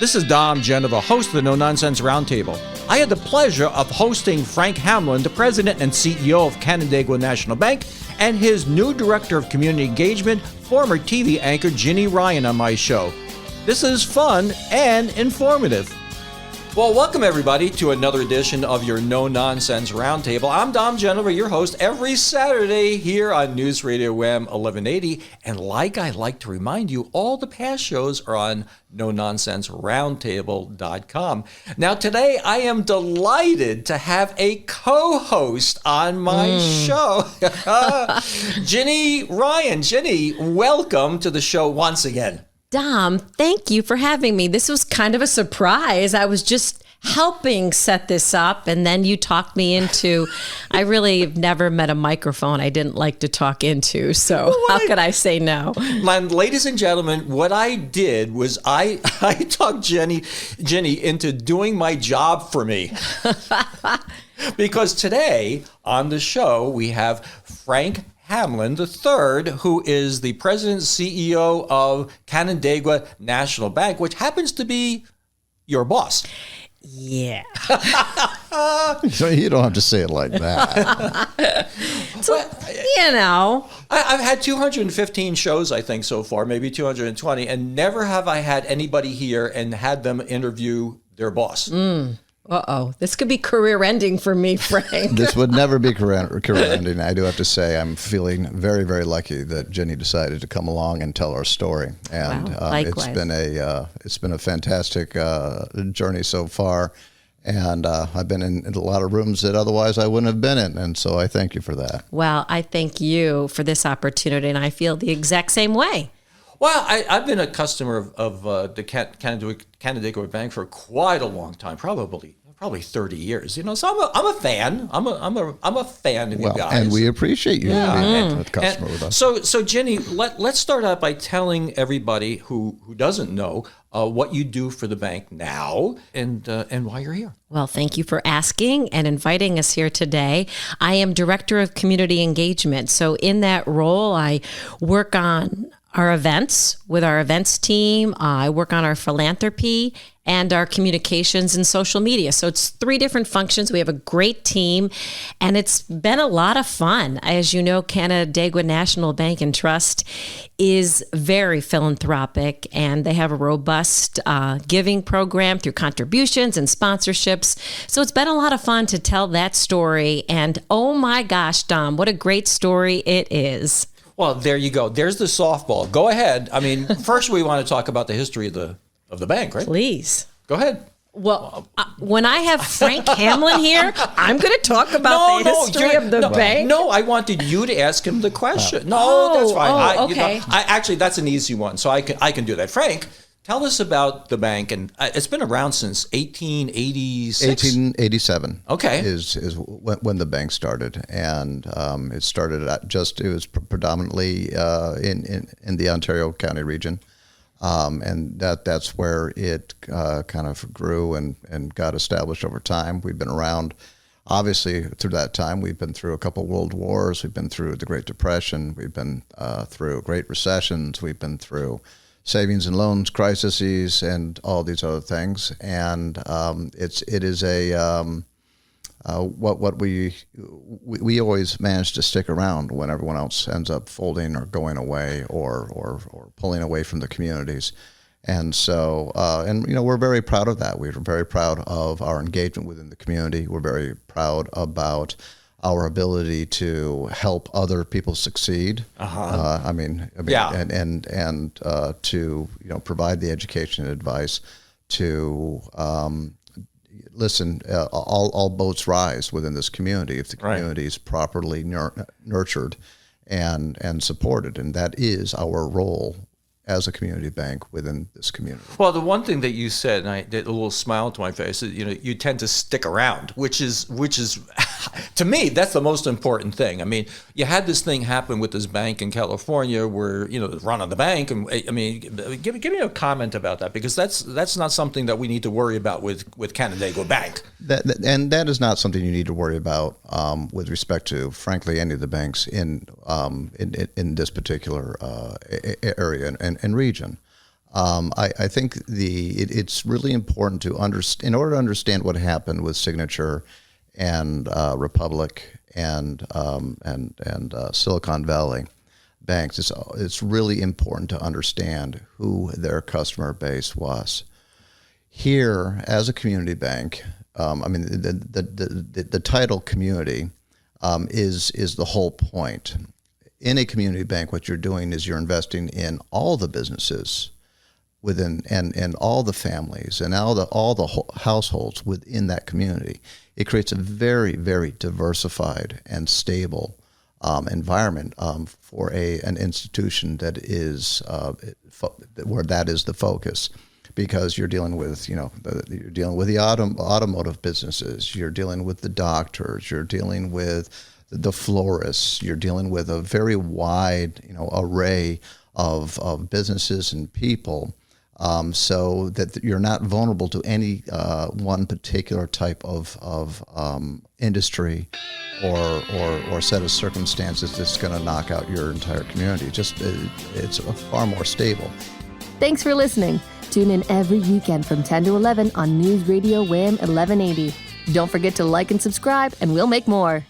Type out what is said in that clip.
This is Dom Genova, host of the No Nonsense Roundtable. I had the pleasure of hosting Frank Hamlin, the president and CEO of Canandaigua National Bank, and his new director of community engagement, former TV anchor Ginny Ryan, on my show. This is fun and informative. Well, welcome everybody to another edition of your No Nonsense Roundtable. I'm Dom Genova, your host, every Saturday here on News Radio WHAM 1180. And like I like to remind you, all the past shows are on NoNonsenseRoundtable.com. Now, today I am delighted to have a co-host on my show, Ginny Ryan. Ginny, welcome to the show once again. Dom, thank you for having me. This was kind of a surprise. I was just helping set this up, and then you talked me into, I really have never met a microphone I didn't like to talk into, so how could I say no? Ladies and gentlemen, what I did was I talked Ginny into doing my job for me. Because today on the show, we have Frank Hamlin III, who is the president and CEO of Canandaigua National Bank, which happens to be your boss. Yeah. So you don't have to say it like that. So, you know. I've had 215 shows, I think, so far, maybe 220, and never have I had anybody here and had them interview their boss. Uh-oh. This could be career-ending for me, Frank. This would never be career-ending. I do have to say I'm feeling very, very lucky that Ginny decided to come along and tell our story. And likewise. It's been a fantastic journey so far. And I've been in a lot of rooms that otherwise I wouldn't have been in. And so I thank you for that. Well, I thank you for this opportunity, and I feel the exact same way. Well, I've been a customer of the Canandaigua Bank for quite a long time, probably 30 years. You know, so I'm a fan. I'm a fan of you guys. And we appreciate you being a customer with us. So Ginny, let's start out by telling everybody who doesn't know what you do for the bank now and why you're here. Well, thank you for asking and inviting us here today. I am Director of Community Engagement. So in that role, I work on our events with our events team. I work on our philanthropy and our communications and social media. So it's 3 different functions. We have a great team, and it's been a lot of fun. As you know, Canandaigua National Bank and Trust is very philanthropic, and they have a robust giving program through contributions and sponsorships. So it's been a lot of fun to tell that story. And oh my gosh, Dom, what a great story it is. Well, there you go. There's the softball. Go ahead. I mean, first we want to talk about the history of the bank, right? Please. Go ahead. Well, when I have Frank Hamlin here, I'm going to talk about the history of the bank. No, I wanted you to ask him the question. That's fine. Okay. Actually, that's an easy one, so I can do that. Frank, tell us about the bank, and it's been around since 1886. 1887. Okay, is when the bank started, and it started it was predominantly in the Ontario County region, and that's where it kind of grew and got established over time. We've been around. Obviously, through that time, we've been through a couple world wars. We've been through the Great Depression. We've been through great recessions. We've been through savings and loans crises and all these other things, and it is what we always manage to stick around when everyone else ends up folding or going away or pulling away from the communities, and so we're very proud of that. We're very proud of our engagement within the community. We're very proud about our ability to help other people succeed. And to provide the education and advice to listen. All boats rise within this community if the community is properly nurtured and supported, and that is our role as a community bank within this community. Well, the one thing that you said, and I did a little smile to my face, is, you tend to stick around, which is to me, that's the most important thing. I mean, you had this thing happen with this bank in California where, run on the bank. And I mean, give me a comment about that, because that's not something that we need to worry about with Canandaigua Bank. That is not something you need to worry about with respect to, frankly, any of the banks in this particular area and region. I think it's really important to understand, in order to understand what happened with Signature and Republic and Silicon Valley banks. It's really important to understand who their customer base was. Here, as a community bank, the title community is the whole point. In a community bank, what you're doing is you're investing in all the businesses within and all the families and all the households within that community. It creates a very, very diversified and stable environment for an institution that is where that is the focus, because you're dealing with the automotive businesses, you're dealing with the doctors, you're dealing with the florists, you're dealing with a very wide array of businesses and people. So that you're not vulnerable to any one particular type of industry or set of circumstances that's going to knock out your entire community. It's far more stable. Thanks for listening. Tune in every weekend from 10 to 11 on News Radio WHAM 1180. Don't forget to like and subscribe, and we'll make more.